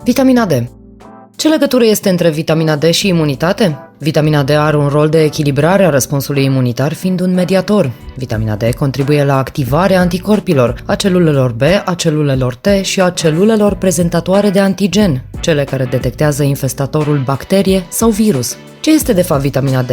Vitamina D. Ce legătură este între vitamina D și imunitate? Vitamina D are un rol de echilibrare a răspunsului imunitar, fiind un mediator. Vitamina D contribuie la activarea anticorpilor, a celulelor B, a celulelor T și a celulelor prezentatoare de antigen, cele care detectează infestatorul bacterie sau virus. Ce este de fapt vitamina D?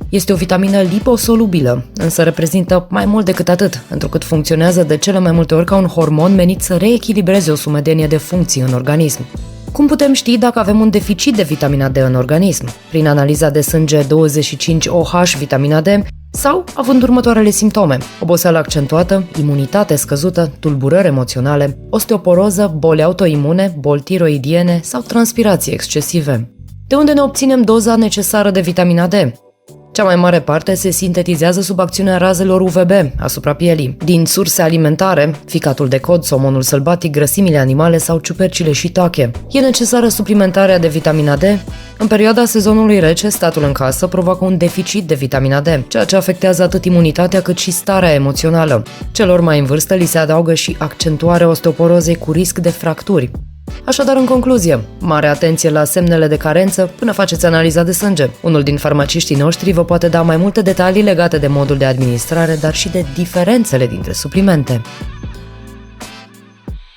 Este o vitamină liposolubilă, însă reprezintă mai mult decât atât, întrucât funcționează de cele mai multe ori ca un hormon menit să reechilibreze o sumedenie de funcții în organism. Cum putem ști dacă avem un deficit de vitamina D în organism? Prin analiza de sânge 25OH vitamina D sau având următoarele simptome: oboseală accentuată, imunitate scăzută, tulburări emoționale, osteoporoză, boli autoimune, boli tiroidiene sau transpirații excesive. De unde ne obținem doza necesară de vitamina D? Cea mai mare parte se sintetizează sub acțiunea razelor UVB asupra pielii, din surse alimentare, ficatul de cod, somonul sălbatic, grăsimile animale sau ciupercile shiitake. E necesară suplimentarea de vitamina D? În perioada sezonului rece, statul în casă provoacă un deficit de vitamina D, ceea ce afectează atât imunitatea cât și starea emoțională. Celor mai în vârstă li se adaugă și accentuarea osteoporozei cu risc de fracturi. Așadar, în concluzie, mare atenție la semnele de carență până faceți analiza de sânge. Unul din farmaciștii noștri vă poate da mai multe detalii legate de modul de administrare, dar și de diferențele dintre suplimente.